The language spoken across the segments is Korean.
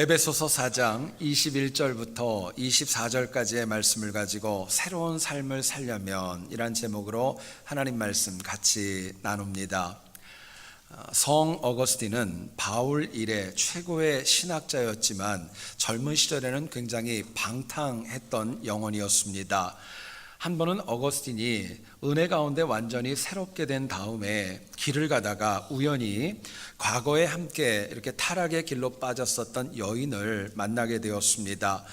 에베소서 4장 21절부터 24절까지의 말씀을 가지고 새로운 삶을 살려면 이란 제목으로 하나님 말씀 같이 나눕니다. 성 어거스틴은 바울 이래 최고의 신학자였지만 젊은 시절에는 굉장히 방탕했던 영혼이었습니다. 한 번은 어거스틴이 은혜 가운데 완전히 새롭게 된 다음에 길을 가다가 우연히 과거에 함께 이렇게 타락의 길로 빠졌었던 여인을 만나게 되었습니다.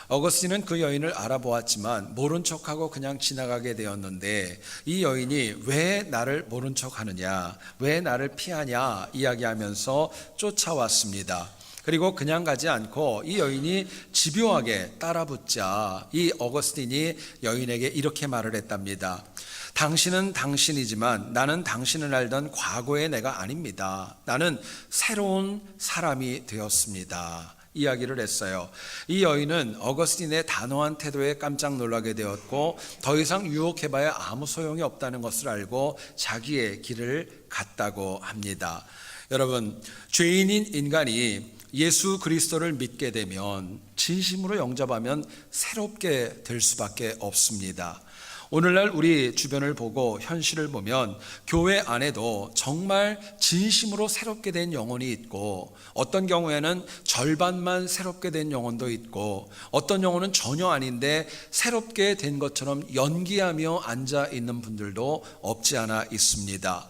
어거스틴은 그 여인을 알아보았지만 모른 척하고 그냥 지나가게 되었는데 이 여인이 왜 나를 모른 척하느냐, 왜 나를 피하냐 이야기하면서 쫓아왔습니다. 그리고 그냥 가지 않고 이 여인이 집요하게 따라붙자 이 어거스틴이 여인에게 이렇게 말을 했답니다. 당신은 당신이지만 나는 당신을 알던 과거의 내가 아닙니다. 나는 새로운 사람이 되었습니다. 이야기를 했어요. 이 여인은 어거스틴의 단호한 태도에 깜짝 놀라게 되었고 더 이상 유혹해봐야 아무 소용이 없다는 것을 알고 자기의 길을 갔다고 합니다. 여러분, 죄인인 인간이 예수 그리스도를 믿게 되면 진심으로 영접하면 새롭게 될 수밖에 없습니다. 오늘날 우리 주변을 보고 현실을 보면 교회 안에도 정말 진심으로 새롭게 된 영혼이 있고 어떤 경우에는 절반만 새롭게 된 영혼도 있고 어떤 영혼은 전혀 아닌데 새롭게 된 것처럼 연기하며 앉아 있는 분들도 없지 않아 있습니다.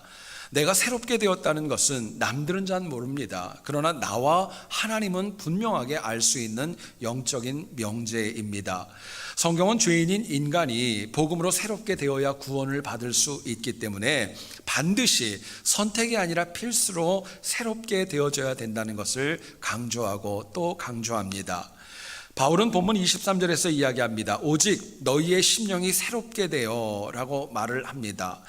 내가 새롭게 되었다는 것은 남들은 잘 모릅니다. 그러나 나와 하나님은 분명하게 알 수 있는 영적인 명제입니다. 성경은 죄인인 인간이 복음으로 새롭게 되어야 구원을 받을 수 있기 때문에 반드시 선택이 아니라 필수로 새롭게 되어져야 된다는 것을 강조하고 또 강조합니다. 바울은 본문 23절에서 이야기합니다. 오직 너희의 심령이 새롭게 되어 라고 말을 합니다.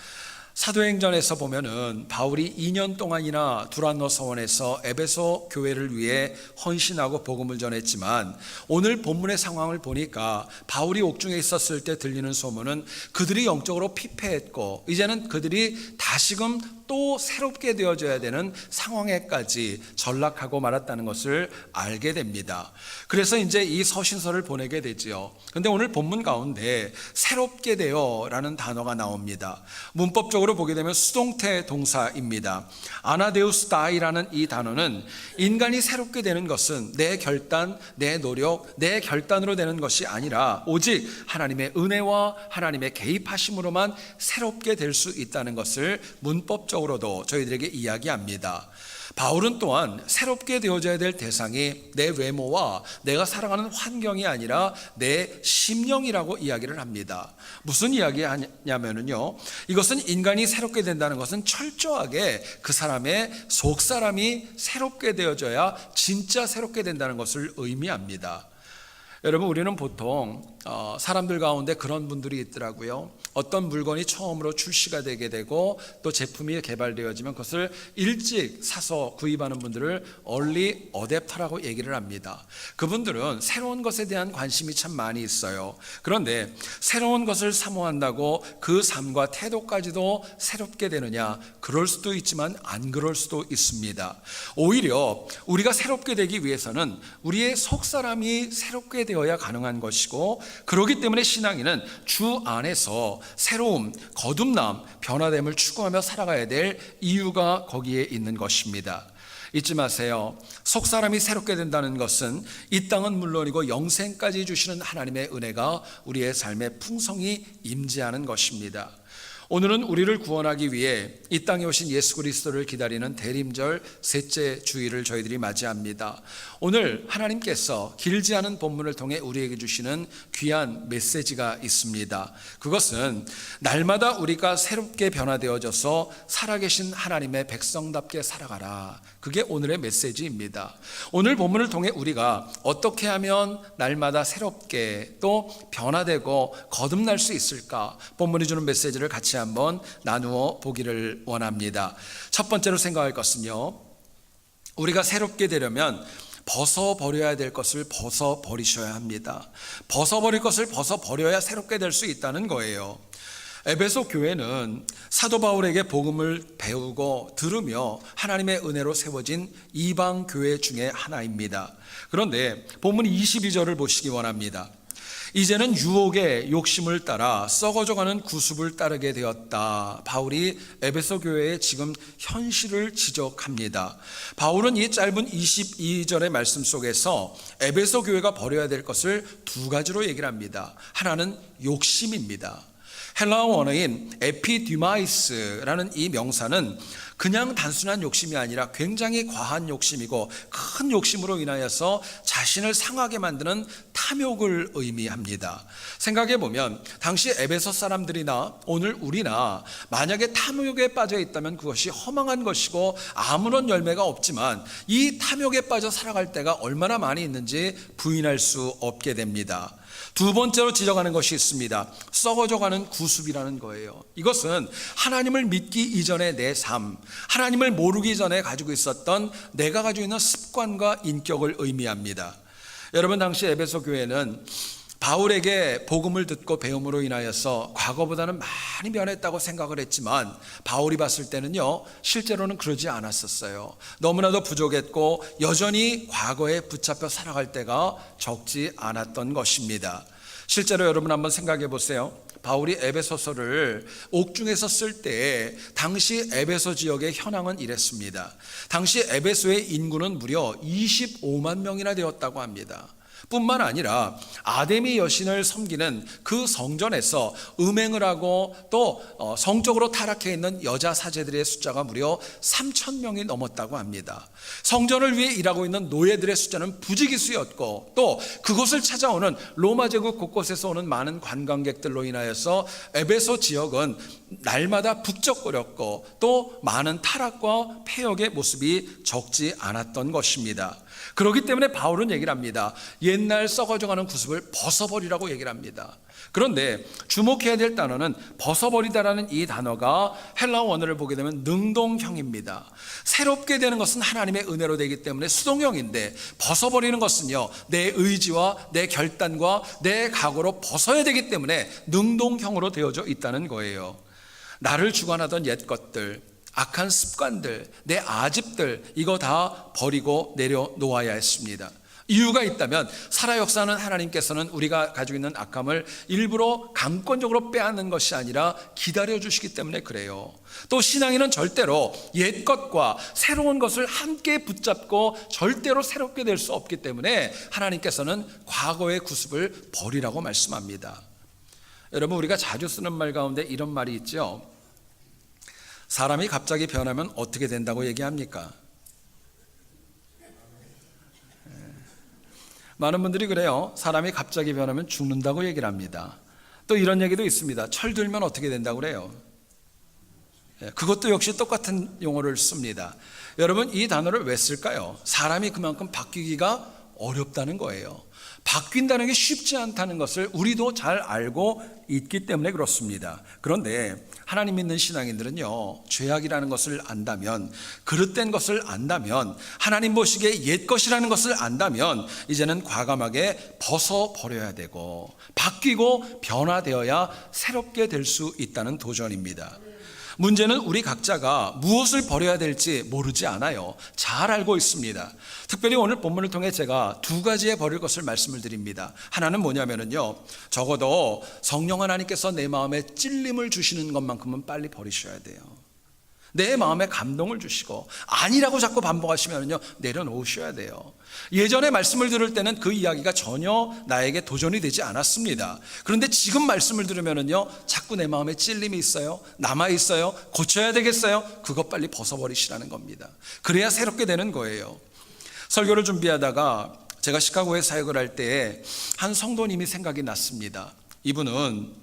사도행전에서 보면은 바울이 2년 동안이나 두란노 서원에서 에베소 교회를 위해 헌신하고 복음을 전했지만 오늘 본문의 상황을 보니까 바울이 옥중에 있었을 때 들리는 소문은 그들이 영적으로 피폐했고 이제는 그들이 다시금 또 새롭게 되어져야 되는 상황에까지 전락하고 말았다는 것을 알게 됩니다. 그래서 이제 이 서신서를 보내게 되지요. 그런데 오늘 본문 가운데 새롭게 되어라는 단어가 나옵니다. 문법적으로 보게 되면 수동태 동사입니다. 아나데우스 다이라는 이 단어는 인간이 새롭게 되는 것은 내 결단, 내 노력, 내 결단으로 되는 것이 아니라 오직 하나님의 은혜와 하나님의 개입하심으로만 새롭게 될 수 있다는 것을 문법적으로도 저희들에게 이야기합니다. 바울은 또한 새롭게 되어져야 될 대상이 내 외모와 내가 살아가는 환경이 아니라 내 심령이라고 이야기를 합니다. 무슨 이야기하냐면요, 이것은 인간이 새롭게 된다는 것은 철저하게 그 사람의 속사람이 새롭게 되어져야 진짜 새롭게 된다는 것을 의미합니다. 여러분, 우리는 보통 사람들 가운데 그런 분들이 있더라고요. 어떤 물건이 처음으로 출시가 되게 되고 또 제품이 개발되어지면 그것을 일찍 사서 구입하는 분들을 얼리 어댑터라고 얘기를 합니다. 그분들은 새로운 것에 대한 관심이 참 많이 있어요. 그런데 새로운 것을 사모한다고 그 삶과 태도까지도 새롭게 되느냐? 그럴 수도 있지만 안 그럴 수도 있습니다. 오히려 우리가 새롭게 되기 위해서는 우리의 속사람이 새롭게 되어야 가능한 것이고, 그렇기 때문에 신앙인은 주 안에서 새로움, 거듭남, 변화됨을 추구하며 살아가야 될 이유가 거기에 있는 것입니다. 잊지 마세요. 속사람이 새롭게 된다는 것은 이 땅은 물론이고 영생까지 주시는 하나님의 은혜가 우리의 삶에 풍성히 임재하는 것입니다. 오늘은 우리를 구원하기 위해 이 땅에 오신 예수 그리스도를 기다리는 대림절 셋째 주일을 저희들이 맞이합니다. 오늘 하나님께서 길지 않은 본문을 통해 우리에게 주시는 귀한 메시지가 있습니다. 그것은 날마다 우리가 새롭게 변화되어져서 살아계신 하나님의 백성답게 살아가라. 그게 오늘의 메시지입니다. 오늘 본문을 통해 우리가 어떻게 하면 날마다 새롭게 또 변화되고 거듭날 수 있을까? 본문이 주는 메시지를 같이 한번 나누어 보기를 원합니다. 첫 번째로 생각할 것은요, 우리가 새롭게 되려면 벗어버려야 될 것을 벗어버리셔야 합니다. 벗어버릴 것을 벗어버려야 새롭게 될 수 있다는 거예요. 에베소 교회는 사도 바울에게 복음을 배우고 들으며 하나님의 은혜로 세워진 이방 교회 중에 하나입니다. 그런데 본문 22절을 보시기 원합니다. 이제는 유혹의 욕심을 따라 썩어져가는 구습을 따르게 되었다. 바울이 에베소 교회의 지금 현실을 지적합니다. 바울은 이 짧은 22절의 말씀 속에서 에베소 교회가 버려야 될 것을 두 가지로 얘기를 합니다. 하나는 욕심입니다. 헬라어 원어인 에피디마이스라는 이 명사는 그냥 단순한 욕심이 아니라 굉장히 과한 욕심이고 큰 욕심으로 인하여서 자신을 상하게 만드는 탐욕을 의미합니다. 생각해 보면 당시 에베소 사람들이나 오늘 우리나 만약에 탐욕에 빠져 있다면 그것이 허망한 것이고 아무런 열매가 없지만 이 탐욕에 빠져 살아갈 때가 얼마나 많이 있는지 부인할 수 없게 됩니다. 두 번째로 지적하는 것이 있습니다. 썩어져가는 구습이라는 거예요. 이것은 하나님을 믿기 이전의 내 삶, 하나님을 모르기 전에 가지고 있었던 내가 가지고 있는 습관과 인격을 의미합니다. 여러분, 당시 에베소 교회는 바울에게 복음을 듣고 배움으로 인하여서 과거보다는 많이 변했다고 생각을 했지만 바울이 봤을 때는요, 실제로는 그러지 않았었어요. 너무나도 부족했고 여전히 과거에 붙잡혀 살아갈 때가 적지 않았던 것입니다. 실제로 여러분 한번 생각해 보세요. 바울이 에베소서를 옥중에서 쓸 때 당시 에베소 지역의 현황은 이랬습니다. 당시 에베소의 인구는 무려 25만 명이나 되었다고 합니다. 뿐만 아니라 아데미 여신을 섬기는 그 성전에서 음행을 하고 또 성적으로 타락해 있는 여자 사제들의 숫자가 무려 3,000명이 넘었다고 합니다. 성전을 위해 일하고 있는 노예들의 숫자는 부지기수였고 또 그곳을 찾아오는 로마 제국 곳곳에서 오는 많은 관광객들로 인하여서 에베소 지역은 날마다 북적거렸고 또 많은 타락과 폐역의 모습이 적지 않았던 것입니다. 그렇기 때문에 바울은 얘기를 합니다. 옛날 썩어져가는 구습을 벗어버리라고 얘기를 합니다. 그런데 주목해야 될 단어는 벗어버리다라는 이 단어가 헬라어 원어를 보게 되면 능동형입니다. 새롭게 되는 것은 하나님의 은혜로 되기 때문에 수동형인데 벗어버리는 것은요, 내 의지와 내 결단과 내 각오로 벗어야 되기 때문에 능동형으로 되어져 있다는 거예요. 나를 주관하던 옛 것들, 악한 습관들, 내 아집들, 이거 다 버리고 내려놓아야 했습니다. 이유가 있다면 살아 역사하는 하나님께서는 우리가 가지고 있는 악함을 일부러 강권적으로 빼앗는 것이 아니라 기다려주시기 때문에 그래요. 또 신앙인은 절대로 옛 것과 새로운 것을 함께 붙잡고 절대로 새롭게 될 수 없기 때문에 하나님께서는 과거의 구습을 버리라고 말씀합니다. 여러분, 우리가 자주 쓰는 말 가운데 이런 말이 있죠. 사람이 갑자기 변하면 어떻게 된다고 얘기합니까? 많은 분들이 그래요. 사람이 갑자기 변하면 죽는다고 얘기를 합니다. 또 이런 얘기도 있습니다. 철들면 어떻게 된다고 그래요? 그것도 역시 똑같은 용어를 씁니다. 여러분, 이 단어를 왜 쓸까요? 사람이 그만큼 바뀌기가 어렵다는 거예요. 바뀐다는 게 쉽지 않다는 것을 우리도 잘 알고 있기 때문에 그렇습니다. 그런데 하나님 믿는 신앙인들은요, 죄악이라는 것을 안다면, 그릇된 것을 안다면, 하나님 보시기에 옛 것이라는 것을 안다면 이제는 과감하게 벗어버려야 되고 바뀌고 변화되어야 새롭게 될 수 있다는 도전입니다. 문제는 우리 각자가 무엇을 버려야 될지 모르지 않아요. 잘 알고 있습니다. 특별히 오늘 본문을 통해 제가 두 가지의 버릴 것을 말씀을 드립니다. 하나는 뭐냐면요, 적어도 성령 하나님께서 내 마음에 찔림을 주시는 것만큼은 빨리 버리셔야 돼요. 내 마음에 감동을 주시고 아니라고 자꾸 반복하시면요, 내려놓으셔야 돼요. 예전에 말씀을 들을 때는 그 이야기가 전혀 나에게 도전이 되지 않았습니다. 그런데 지금 말씀을 들으면요, 자꾸 내 마음에 찔림이 있어요. 남아 있어요. 고쳐야 되겠어요. 그것 빨리 벗어버리시라는 겁니다. 그래야 새롭게 되는 거예요. 설교를 준비하다가 제가 시카고에 사역을 할 때에 한 성도님이 생각이 났습니다. 이분은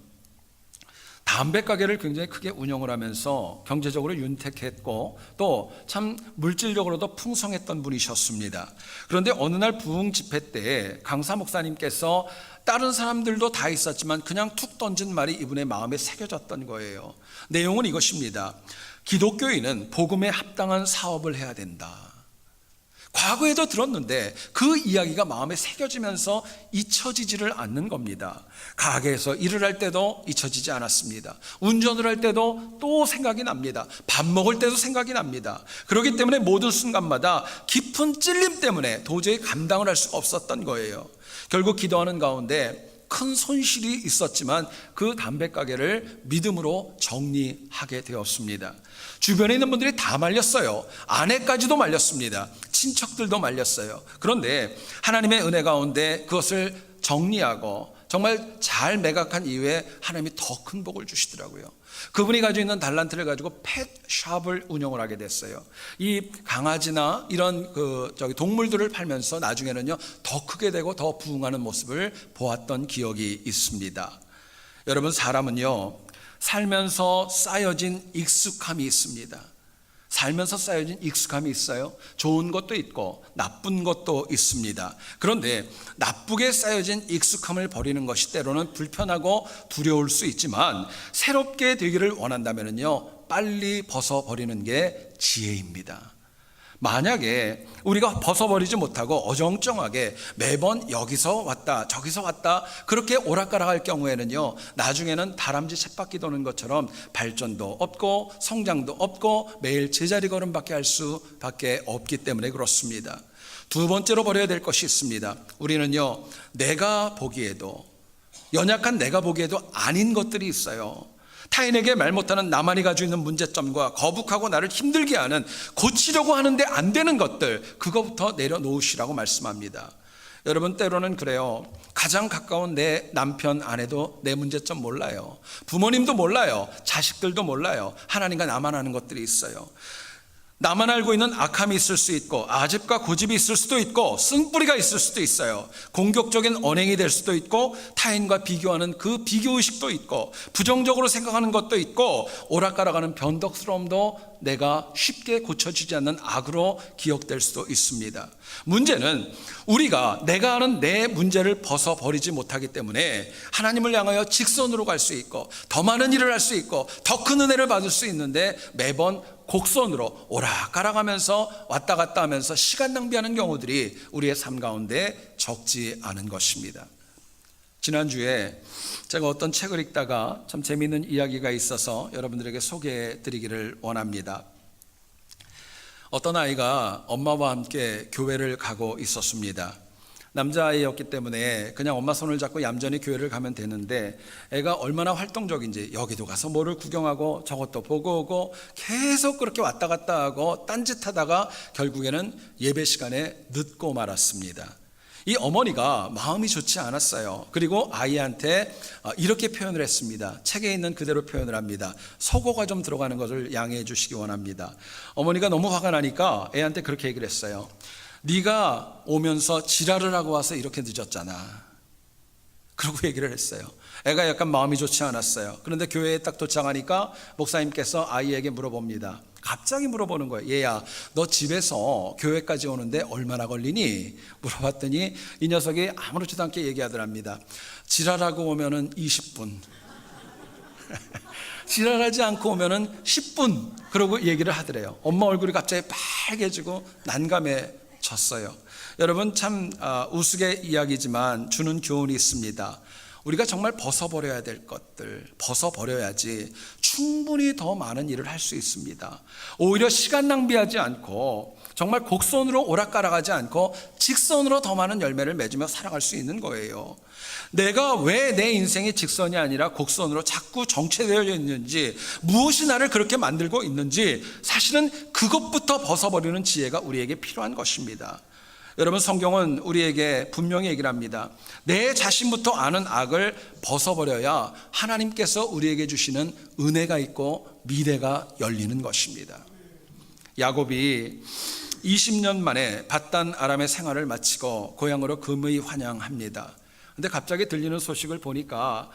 담배 가게를 굉장히 크게 운영을 하면서 경제적으로 윤택했고 또 참 물질적으로도 풍성했던 분이셨습니다. 그런데 어느 날 부흥 집회 때 강사 목사님께서 다른 사람들도 다 있었지만 그냥 툭 던진 말이 이분의 마음에 새겨졌던 거예요. 내용은 이것입니다. 기독교인은 복음에 합당한 사업을 해야 된다. 과거에도 들었는데 그 이야기가 마음에 새겨지면서 잊혀지지를 않는 겁니다. 가게에서 일을 할 때도 잊혀지지 않았습니다. 운전을 할 때도 또 생각이 납니다. 밥 먹을 때도 생각이 납니다. 그렇기 때문에 모든 순간마다 깊은 찔림 때문에 도저히 감당을 할 수가 없었던 거예요. 결국 기도하는 가운데 큰 손실이 있었지만 그 담배 가게를 믿음으로 정리하게 되었습니다. 주변에 있는 분들이 다 말렸어요. 아내까지도 말렸습니다. 친척들도 말렸어요. 그런데 하나님의 은혜 가운데 그것을 정리하고 정말 잘 매각한 이후에 하나님이 더 큰 복을 주시더라고요. 그분이 가지고 있는 달란트를 가지고 펫샵을 운영을 하게 됐어요. 이 강아지나 이런 동물들을 팔면서 나중에는요 더 크게 되고 더 부흥하는 모습을 보았던 기억이 있습니다. 여러분, 사람은요 살면서 쌓여진 익숙함이 있습니다. 살면서 쌓여진 익숙함이 있어요. 좋은 것도 있고 나쁜 것도 있습니다. 그런데 나쁘게 쌓여진 익숙함을 버리는 것이 때로는 불편하고 두려울 수 있지만 새롭게 되기를 원한다면요 빨리 벗어버리는 게 지혜입니다. 만약에 우리가 벗어버리지 못하고 어정쩡하게 매번 여기서 왔다 저기서 왔다 그렇게 오락가락할 경우에는요 나중에는 다람쥐 쳇바퀴 도는 것처럼 발전도 없고 성장도 없고 매일 제자리 걸음밖에 할 수밖에 없기 때문에 그렇습니다. 두 번째로 버려야 될 것이 있습니다. 우리는요 내가 보기에도 연약한 내가 보기에도 아닌 것들이 있어요. 타인에게 말 못하는 나만이 가지고 있는 문제점과 거북하고 나를 힘들게 하는 고치려고 하는데 안 되는 것들, 그거부터 내려놓으시라고 말씀합니다. 여러분, 때로는 그래요. 가장 가까운 내 남편, 아내도 내 문제점 몰라요. 부모님도 몰라요. 자식들도 몰라요. 하나님과 나만 아는 것들이 있어요. 나만 알고 있는 악함이 있을 수 있고 아집과 고집이 있을 수도 있고 쓴뿌리가 있을 수도 있어요. 공격적인 언행이 될 수도 있고 타인과 비교하는 그 비교의식도 있고 부정적으로 생각하는 것도 있고 오락가락하는 변덕스러움도 내가 쉽게 고쳐지지 않는 악으로 기억될 수도 있습니다. 문제는 우리가 내가 아는 내 문제를 벗어버리지 못하기 때문에 하나님을 향하여 직선으로 갈 수 있고 더 많은 일을 할 수 있고 더 큰 은혜를 받을 수 있는데 매번 곡선으로 오락가락하면서 왔다 갔다 하면서 시간 낭비하는 경우들이 우리의 삶 가운데 적지 않은 것입니다. 지난주에 제가 어떤 책을 읽다가 참 재미있는 이야기가 있어서 여러분들에게 소개해 드리기를 원합니다. 어떤 아이가 엄마와 함께 교회를 가고 있었습니다. 남자아이였기 때문에 그냥 엄마 손을 잡고 얌전히 교회를 가면 되는데 애가 얼마나 활동적인지 여기도 가서 뭐를 구경하고 저것도 보고 오고 계속 그렇게 왔다 갔다 하고 딴짓하다가 결국에는 예배 시간에 늦고 말았습니다. 이 어머니가 마음이 좋지 않았어요. 그리고 아이한테 이렇게 표현을 했습니다. 책에 있는 그대로 표현을 합니다. 서고가 좀 들어가는 것을 양해해 주시기 원합니다. 어머니가 너무 화가 나니까 애한테 그렇게 얘기를 했어요. 네가 오면서 지랄을 하고 와서 이렇게 늦었잖아. 그러고 얘기를 했어요. 애가 약간 마음이 좋지 않았어요. 그런데 교회에 딱 도착하니까 목사님께서 아이에게 물어봅니다. 갑자기 물어보는 거예요. 얘야, 너 집에서 교회까지 오는데 얼마나 걸리니? 물어봤더니 이 녀석이 아무렇지도 않게 얘기하더랍니다. 지랄하고 오면은 20분 지랄하지 않고 오면은 10분 그러고 얘기를 하더래요. 엄마 얼굴이 갑자기 빨개지고 난감해졌어요. 여러분, 참 우스개 이야기지만 주는 교훈이 있습니다. 우리가 정말 벗어버려야 될 것들 벗어버려야지 충분히 더 많은 일을 할 수 있습니다. 오히려 시간 낭비하지 않고 정말 곡선으로 오락가락하지 않고 직선으로 더 많은 열매를 맺으며 살아갈 수 있는 거예요. 내가 왜 내 인생이 직선이 아니라 곡선으로 자꾸 정체되어 있는지, 무엇이 나를 그렇게 만들고 있는지 사실은 그것부터 벗어버리는 지혜가 우리에게 필요한 것입니다. 여러분, 성경은 우리에게 분명히 얘기를 합니다. 내 자신부터 아는 악을 벗어버려야 하나님께서 우리에게 주시는 은혜가 있고 미래가 열리는 것입니다. 야곱이 20년 만에 밧단 아람의 생활을 마치고 고향으로 금의 환영합니다. 근데 갑자기 들리는 소식을 보니까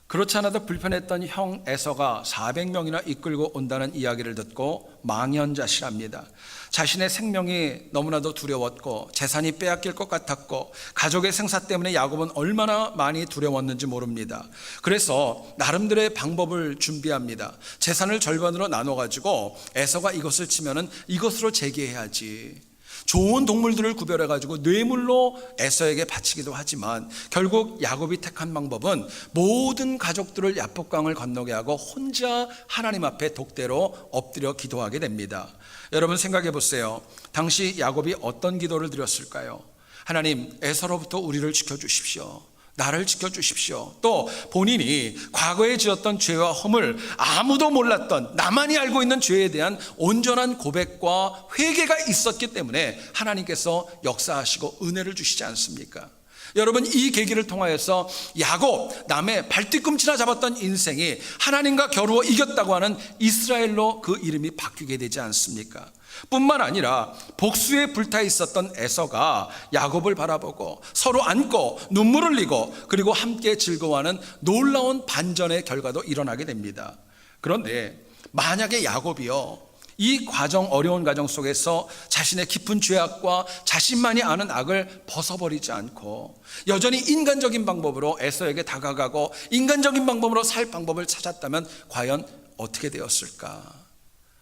그렇지 않아도 불편했던 형 에서가 400명이나 이끌고 온다는 이야기를 듣고 망연자실합니다. 자신의 생명이 너무나도 두려웠고 재산이 빼앗길 것 같았고 가족의 생사 때문에 야곱은 얼마나 많이 두려웠는지 모릅니다. 그래서 나름대로의 방법을 준비합니다. 재산을 절반으로 나눠 가지고 에서가 이것을 치면은 이것으로 재기해야지, 좋은 동물들을 구별해가지고 뇌물로 에서에게 바치기도 하지만 결국 야곱이 택한 방법은 모든 가족들을 야복강을 건너게 하고 혼자 하나님 앞에 독대로 엎드려 기도하게 됩니다. 여러분 생각해 보세요. 당시 야곱이 어떤 기도를 드렸을까요? 하나님, 에서로부터 우리를 지켜주십시오. 나를 지켜주십시오. 또 본인이 과거에 지었던 죄와 허물, 아무도 몰랐던 나만이 알고 있는 죄에 대한 온전한 고백과 회개가 있었기 때문에 하나님께서 역사하시고 은혜를 주시지 않습니까? 여러분, 이 계기를 통하여서 야곱, 남의 발뒤꿈치나 잡았던 인생이 하나님과 겨루어 이겼다고 하는 이스라엘로 그 이름이 바뀌게 되지 않습니까? 뿐만 아니라 복수에 불타 있었던 에서가 야곱을 바라보고 서로 안고 눈물을 흘리고 그리고 함께 즐거워하는 놀라운 반전의 결과도 일어나게 됩니다. 그런데 만약에 야곱이요, 이 어려운 과정 속에서 자신의 깊은 죄악과 자신만이 아는 악을 벗어버리지 않고 여전히 인간적인 방법으로 에서에게 다가가고 인간적인 방법으로 살 방법을 찾았다면 과연 어떻게 되었을까?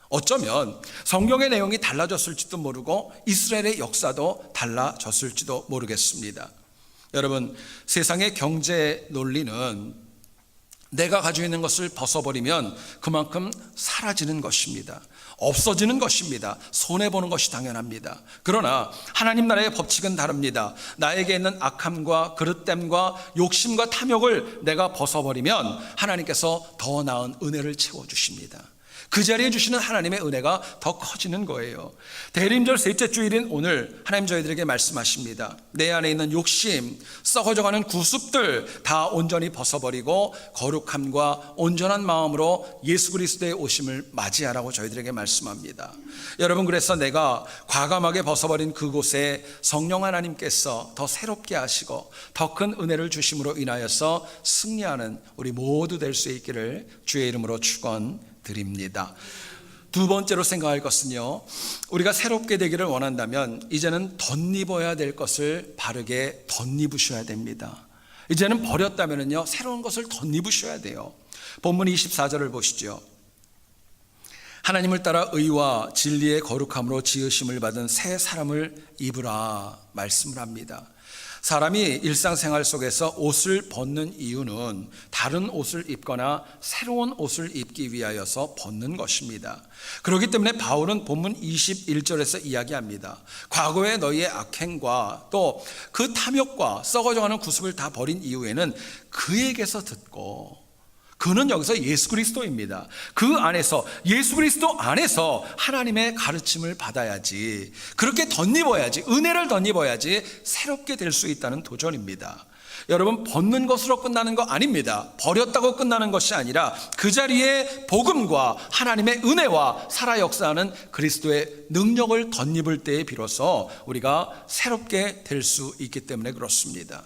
어쩌면 성경의 내용이 달라졌을지도 모르고 이스라엘의 역사도 달라졌을지도 모르겠습니다. 여러분, 세상의 경제 논리는 내가 가지고 있는 것을 벗어버리면 그만큼 사라지는 것입니다. 없어지는 것입니다. 손해보는 것이 당연합니다. 그러나 하나님 나라의 법칙은 다릅니다. 나에게 있는 악함과 그릇됨과 욕심과 탐욕을 내가 벗어버리면 하나님께서 더 나은 은혜를 채워주십니다. 그 자리에 주시는 하나님의 은혜가 더 커지는 거예요. 대림절 셋째 주일인 오늘 하나님 저희들에게 말씀하십니다. 내 안에 있는 욕심, 썩어져가는 구습들 다 온전히 벗어버리고 거룩함과 온전한 마음으로 예수 그리스도의 오심을 맞이하라고 저희들에게 말씀합니다. 여러분, 그래서 내가 과감하게 벗어버린 그곳에 성령 하나님께서 더 새롭게 하시고 더 큰 은혜를 주심으로 인하여서 승리하는 우리 모두 될 수 있기를 주의 이름으로 축원드립니다. 두 번째로 생각할 것은요, 우리가 새롭게 되기를 원한다면 이제는 덧입어야 될 것을 바르게 덧입으셔야 됩니다. 이제는 버렸다면요, 새로운 것을 덧입으셔야 돼요. 본문 24절을 보시죠. 하나님을 따라 의와 진리의 거룩함으로 지으심을 받은 새 사람을 입으라 말씀을 합니다. 사람이 일상생활 속에서 옷을 벗는 이유는 다른 옷을 입거나 새로운 옷을 입기 위하여서 벗는 것입니다. 그렇기 때문에 바울은 본문 21절에서 이야기합니다. 과거의 너희의 악행과 또 그 탐욕과 썩어져가는 구습을 다 버린 이후에는 그에게서 듣고, 그는 여기서 예수 그리스도입니다. 그 안에서, 예수 그리스도 안에서 하나님의 가르침을 받아야지, 그렇게 덧입어야지, 은혜를 덧입어야지 새롭게 될 수 있다는 도전입니다. 여러분, 벗는 것으로 끝나는 거 아닙니다. 버렸다고 끝나는 것이 아니라 그 자리에 복음과 하나님의 은혜와 살아 역사하는 그리스도의 능력을 덧입을 때에 비로소 우리가 새롭게 될 수 있기 때문에 그렇습니다.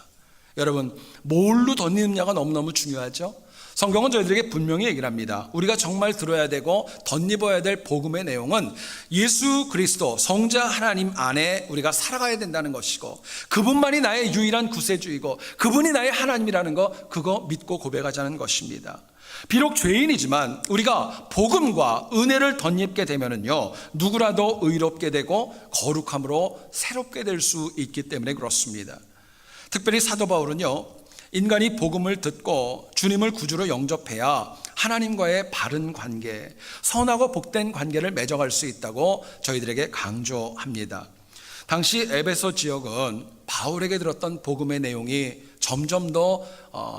여러분, 뭘로 덧입느냐가 너무너무 중요하죠. 성경은 저희들에게 분명히 얘기를 합니다. 우리가 정말 들어야 되고 덧입어야 될 복음의 내용은 예수 그리스도 성자 하나님 안에 우리가 살아가야 된다는 것이고, 그분만이 나의 유일한 구세주이고 그분이 나의 하나님이라는 거, 그거 믿고 고백하자는 것입니다. 비록 죄인이지만 우리가 복음과 은혜를 덧입게 되면은요, 누구라도 의롭게 되고 거룩함으로 새롭게 될 수 있기 때문에 그렇습니다. 특별히 사도 바울은요, 인간이 복음을 듣고 주님을 구주로 영접해야 하나님과의 바른 관계, 선하고 복된 관계를 맺어갈 수 있다고 저희들에게 강조합니다. 당시 에베소 지역은 바울에게 들었던 복음의 내용이 점점 더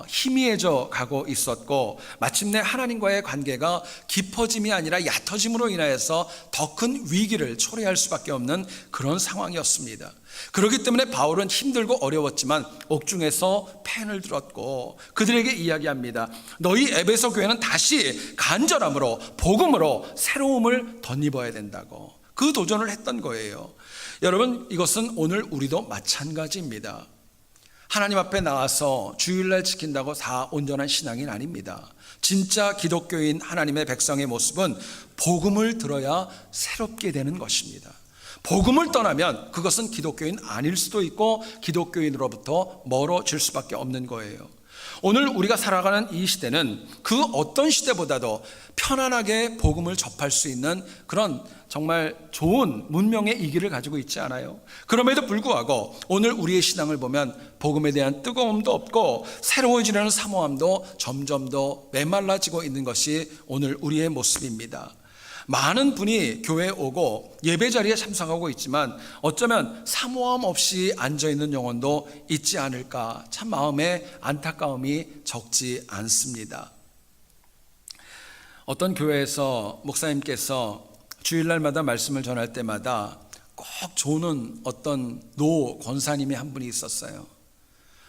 희미해져 가고 있었고, 마침내 하나님과의 관계가 깊어짐이 아니라 얕아짐으로 인하여서 더 큰 위기를 초래할 수밖에 없는 그런 상황이었습니다. 그렇기 때문에 바울은 힘들고 어려웠지만 옥중에서 펜을 들었고 그들에게 이야기합니다. 너희 에베소 교회는 다시 간절함으로 복음으로 새로움을 덧입어야 된다고 그 도전을 했던 거예요. 여러분, 이것은 오늘 우리도 마찬가지입니다. 하나님 앞에 나와서 주일날 지킨다고 다 온전한 신앙인 아닙니다. 진짜 기독교인 하나님의 백성의 모습은 복음을 들어야 새롭게 되는 것입니다. 복음을 떠나면 그것은 기독교인 아닐 수도 있고 기독교인으로부터 멀어질 수밖에 없는 거예요. 오늘 우리가 살아가는 이 시대는 그 어떤 시대보다도 편안하게 복음을 접할 수 있는 그런 정말 좋은 문명의 이기를 가지고 있지 않아요? 그럼에도 불구하고 오늘 우리의 신앙을 보면 복음에 대한 뜨거움도 없고 새로워지려는 사모함도 점점 더 메말라지고 있는 것이 오늘 우리의 모습입니다. 많은 분이 교회에 오고 예배 자리에 참석하고 있지만 어쩌면 사모함 없이 앉아있는 영혼도 있지 않을까, 참 마음에 안타까움이 적지 않습니다. 어떤 교회에서 목사님께서 주일날마다 말씀을 전할 때마다 꼭 조는 어떤 노 권사님이 한 분이 있었어요.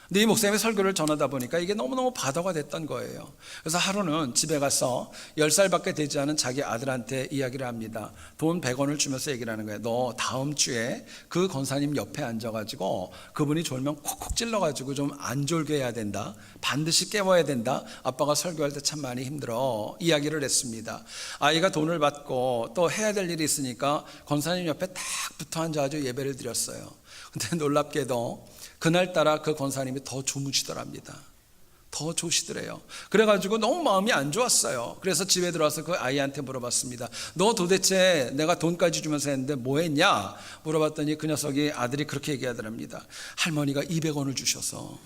근데 이 목사님의 설교를 전하다 보니까 이게 너무너무 바다가 됐던 거예요. 그래서 하루는 집에 가서 10살밖에 되지 않은 자기 아들한테 이야기를 합니다. 돈 100원을 주면서 얘기를 하는 거예요. 너 다음 주에 그 권사님 옆에 앉아가지고 그분이 졸면 콕콕 찔러가지고 좀 안 졸게 해야 된다. 반드시 깨워야 된다. 아빠가 설교할 때 참 많이 힘들어. 이야기를 했습니다. 아이가 돈을 받고 또 해야 될 일이 있으니까 권사님 옆에 딱 붙어 앉아가지고 예배를 드렸어요. 근데 놀랍게도 그날따라 그 권사님이 더 주무시더랍니다. 더 조시더래요. 그래가지고 너무 마음이 안 좋았어요. 그래서 집에 들어와서 그 아이한테 물어봤습니다. 너 도대체 내가 돈까지 주면서 했는데 뭐 했냐? 물어봤더니 그 녀석이, 아들이 그렇게 얘기하더랍니다. 할머니가 200원을 주셔서.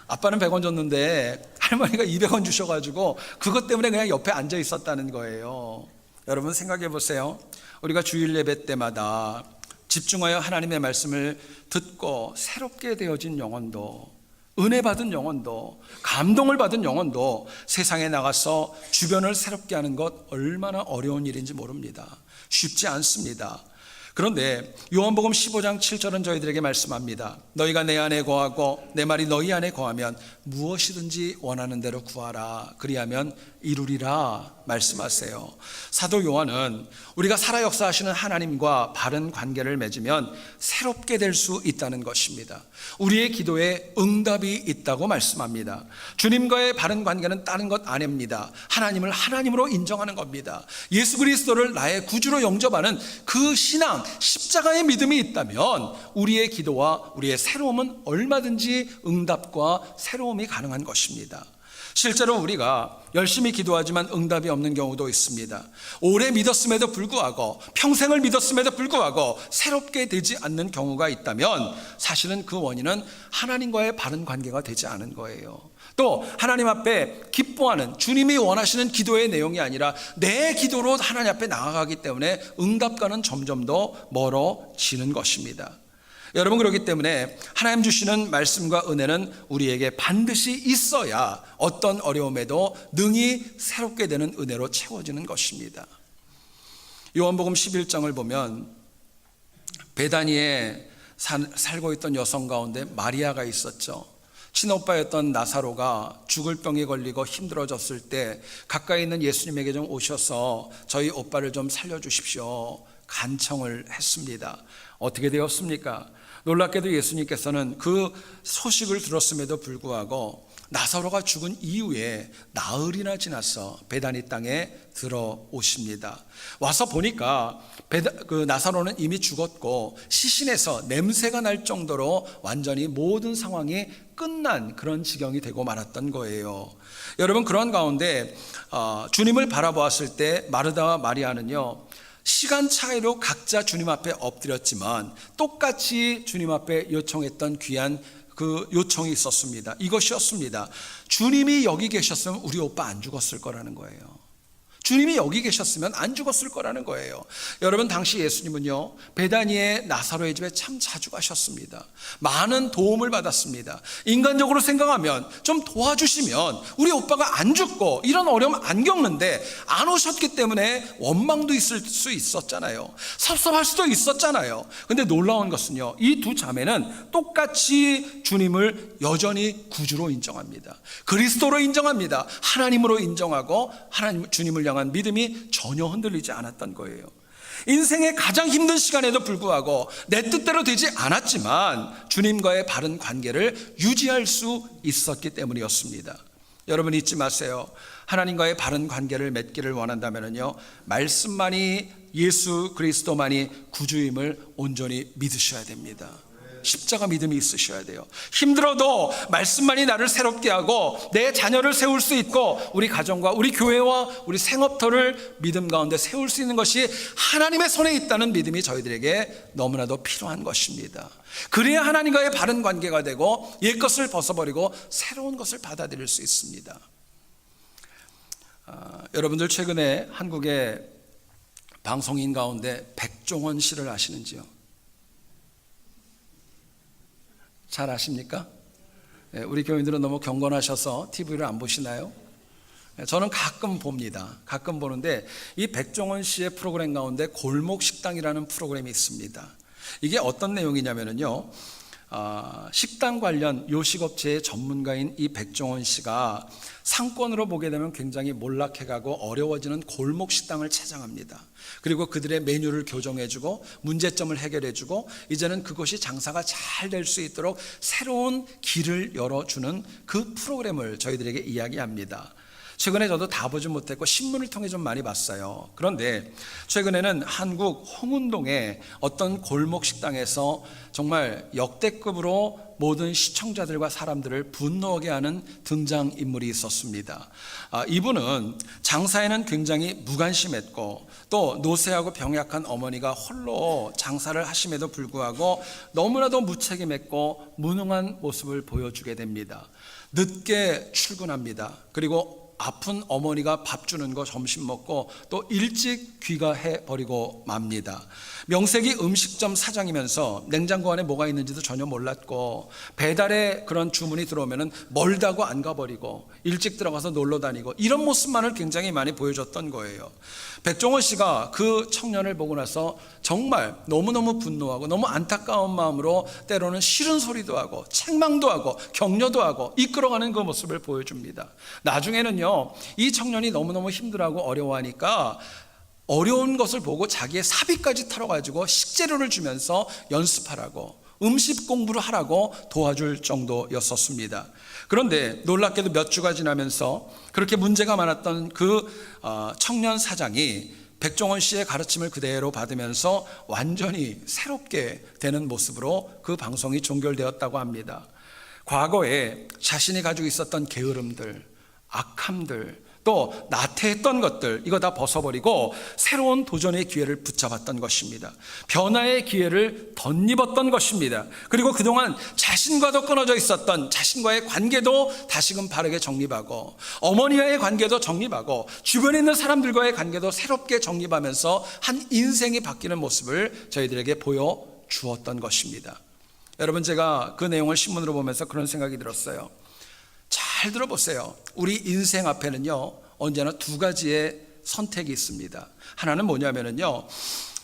아빠는 100원 줬는데 할머니가 200원 주셔가지고 그것 때문에 그냥 옆에 앉아 있었다는 거예요. 여러분 생각해 보세요. 우리가 주일 예배 때마다 집중하여 하나님의 말씀을 듣고 새롭게 되어진 영혼도, 은혜 받은 영혼도, 감동을 받은 영혼도 세상에 나가서 주변을 새롭게 하는 것 얼마나 어려운 일인지 모릅니다. 쉽지 않습니다. 그런데 요한복음 15장 7절은 저희들에게 말씀합니다. 너희가 내 안에 거하고 내 말이 너희 안에 거하면 무엇이든지 원하는 대로 구하라. 그리하면 이루리라 말씀하세요. 사도 요한은 우리가 살아 역사하시는 하나님과 바른 관계를 맺으면 새롭게 될 수 있다는 것입니다. 우리의 기도에 응답이 있다고 말씀합니다. 주님과의 바른 관계는 다른 것 아닙니다. 하나님을 하나님으로 인정하는 겁니다. 예수 그리스도를 나의 구주로 영접하는 그 신앙, 십자가의 믿음이 있다면 우리의 기도와 우리의 새로움은 얼마든지 응답과 새로움이 가능한 것입니다. 실제로 우리가 열심히 기도하지만 응답이 없는 경우도 있습니다. 오래 믿었음에도 불구하고, 평생을 믿었음에도 불구하고 새롭게 되지 않는 경우가 있다면 사실은 그 원인은 하나님과의 바른 관계가 되지 않은 거예요. 또 하나님 앞에 기뻐하는, 주님이 원하시는 기도의 내용이 아니라 내 기도로 하나님 앞에 나아가기 때문에 응답과는 점점 더 멀어지는 것입니다. 여러분, 그렇기 때문에 하나님 주시는 말씀과 은혜는 우리에게 반드시 있어야 어떤 어려움에도 능히 새롭게 되는 은혜로 채워지는 것입니다. 요한복음 11장을 보면 베다니에 살고 있던 여성 가운데 마리아가 있었죠. 친오빠였던 나사로가 죽을 병에 걸리고 힘들어졌을 때 가까이 있는 예수님에게 좀 오셔서 저희 오빠를 좀 살려주십시오 간청을 했습니다. 어떻게 되었습니까? 놀랍게도 예수님께서는 그 소식을 들었음에도 불구하고 나사로가 죽은 이후에 나흘이나 지나서 베다니 땅에 들어오십니다. 와서 보니까 그 나사로는 이미 죽었고 시신에서 냄새가 날 정도로 완전히 모든 상황이 끝난 그런 지경이 되고 말았던 거예요. 여러분, 그런 가운데 주님을 바라보았을 때 마르다와 마리아는요, 시간 차이로 각자 주님 앞에 엎드렸지만 똑같이 주님 앞에 요청했던 귀한 그 요청이 있었습니다. 이것이었습니다. 주님이 여기 계셨으면 우리 오빠 안 죽었을 거라는 거예요. 주님이 여기 계셨으면 안 죽었을 거라는 거예요. 여러분, 당시 예수님은요, 베다니의 나사로의 집에 참 자주 가셨습니다. 많은 도움을 받았습니다. 인간적으로 생각하면 좀 도와주시면 우리 오빠가 안 죽고 이런 어려움 안 겪는데 안 오셨기 때문에 원망도 있을 수 있었잖아요. 섭섭할 수도 있었잖아요. 근데 놀라운 것은요, 이 두 자매는 똑같이 주님을 여전히 구주로 인정합니다. 그리스도로 인정합니다. 하나님으로 인정하고 주님을 향한 믿음이 전혀 흔들리지 않았던 거예요. 인생의 가장 힘든 시간에도 불구하고 내 뜻대로 되지 않았지만 주님과의 바른 관계를 유지할 수 있었기 때문이었습니다. 여러분, 잊지 마세요. 하나님과의 바른 관계를 맺기를 원한다면요, 말씀만이, 예수 그리스도만이 구주임을 온전히 믿으셔야 됩니다. 십자가 믿음이 있으셔야 돼요. 힘들어도 말씀만이 나를 새롭게 하고 내 자녀를 세울 수 있고 우리 가정과 우리 교회와 우리 생업터를 믿음 가운데 세울 수 있는 것이 하나님의 손에 있다는 믿음이 저희들에게 너무나도 필요한 것입니다. 그래야 하나님과의 바른 관계가 되고 옛것을 벗어버리고 새로운 것을 받아들일 수 있습니다. 여러분들 최근에 한국의 방송인 가운데 백종원 씨를 아시는지요? 잘 아십니까? 우리 교인들은 너무 경건하셔서 TV를 안 보시나요? 저는 가끔 봅니다. 가끔 보는데 이 백종원 씨의 프로그램 가운데 골목식당이라는 프로그램이 있습니다. 이게 어떤 내용이냐면요, 식당 관련 요식업체의 전문가인 이 백종원 씨가 상권으로 보게 되면 굉장히 몰락해가고 어려워지는 골목식당을 찾아갑니다. 그리고 그들의 메뉴를 교정해주고 문제점을 해결해주고 이제는 그곳이 장사가 잘 될 수 있도록 새로운 길을 열어주는 그 프로그램을 저희들에게 이야기합니다. 최근에 저도 다 보지 못했고 신문을 통해 좀 많이 봤어요. 그런데 최근에는 한국 홍은동의 어떤 골목 식당에서 정말 역대급으로 모든 시청자들과 사람들을 분노하게 하는 등장인물이 있었습니다. 이분은 장사에는 굉장히 무관심했고 또 노쇠하고 병약한 어머니가 홀로 장사를 하심에도 불구하고 너무나도 무책임했고 무능한 모습을 보여주게 됩니다. 늦게 출근합니다. 그리고 아픈 어머니가 밥 주는 거 점심 먹고 또 일찍 귀가해 버리고 맙니다. 명색이 음식점 사장이면서 냉장고 안에 뭐가 있는지도 전혀 몰랐고 배달에 그런 주문이 들어오면 멀다고 안 가버리고 일찍 들어가서 놀러 다니고 이런 모습만을 굉장히 많이 보여줬던 거예요. 백종원 씨가 그 청년을 보고 나서 정말 너무너무 분노하고 너무 안타까운 마음으로 때로는 싫은 소리도 하고 책망도 하고 격려도 하고 이끌어가는 그 모습을 보여줍니다. 나중에는요, 이 청년이 너무너무 힘들어하고 어려워하니까 어려운 것을 보고 자기의 사비까지 털어가지고 식재료를 주면서 연습하라고 음식 공부를 하라고 도와줄 정도였었습니다. 그런데 놀랍게도 몇 주가 지나면서 그렇게 문제가 많았던 그 청년 사장이 백종원 씨의 가르침을 그대로 받으면서 완전히 새롭게 되는 모습으로 그 방송이 종결되었다고 합니다. 과거에 자신이 가지고 있었던 게으름들, 악함들, 또 나태했던 것들 이거 다 벗어버리고 새로운 도전의 기회를 붙잡았던 것입니다. 변화의 기회를 덧입었던 것입니다. 그리고 그동안 자신과도 끊어져 있었던 자신과의 관계도 다시금 바르게 정립하고 어머니와의 관계도 정립하고 주변에 있는 사람들과의 관계도 새롭게 정립하면서 한 인생이 바뀌는 모습을 저희들에게 보여주었던 것입니다. 여러분, 제가 그 내용을 신문으로 보면서 그런 생각이 들었어요. 잘 들어보세요. 우리 인생 앞에는요, 언제나 두 가지의 선택이 있습니다. 하나는 뭐냐면요,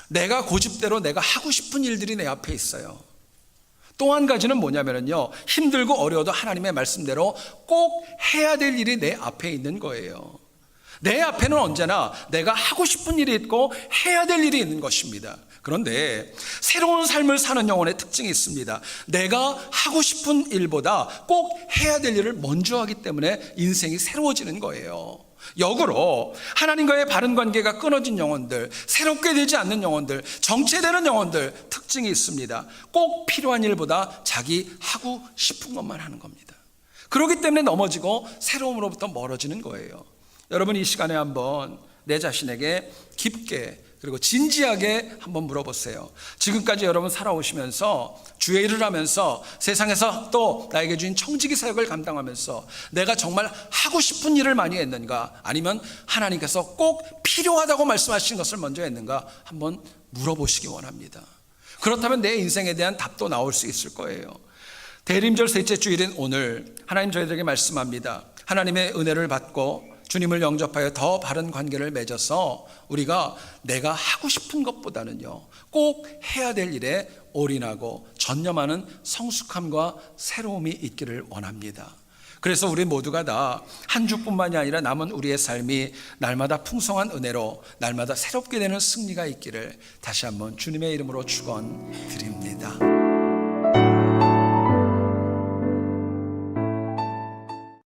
내가 고집대로 내가 하고 싶은 일들이 내 앞에 있어요. 또 한 가지는 뭐냐면요, 힘들고 어려워도 하나님의 말씀대로 꼭 해야 될 일이 내 앞에 있는 거예요. 내 앞에는 언제나 내가 하고 싶은 일이 있고 해야 될 일이 있는 것입니다. 그런데 새로운 삶을 사는 영혼의 특징이 있습니다. 내가 하고 싶은 일보다 꼭 해야 될 일을 먼저 하기 때문에 인생이 새로워지는 거예요. 역으로 하나님과의 바른 관계가 끊어진 영혼들, 새롭게 되지 않는 영혼들, 정체되는 영혼들 특징이 있습니다. 꼭 필요한 일보다 자기 하고 싶은 것만 하는 겁니다. 그렇기 때문에 넘어지고 새로움으로부터 멀어지는 거예요. 여러분, 이 시간에 한번 내 자신에게 깊게 그리고 진지하게 한번 물어보세요. 지금까지 여러분 살아오시면서 주의 일을 하면서 세상에서 또 나에게 주신 청지기 사역을 감당하면서 내가 정말 하고 싶은 일을 많이 했는가, 아니면 하나님께서 꼭 필요하다고 말씀하신 것을 먼저 했는가 한번 물어보시기 원합니다. 그렇다면 내 인생에 대한 답도 나올 수 있을 거예요. 대림절 셋째 주일인 오늘 하나님 저희들에게 말씀합니다. 하나님의 은혜를 받고 주님을 영접하여 더 바른 관계를 맺어서 우리가 내가 하고 싶은 것보다는요, 꼭 해야 될 일에 올인하고 전념하는 성숙함과 새로움이 있기를 원합니다. 그래서 우리 모두가 다 한 주뿐만이 아니라 남은 우리의 삶이 날마다 풍성한 은혜로 날마다 새롭게 되는 승리가 있기를 다시 한번 주님의 이름으로 축원드립니다.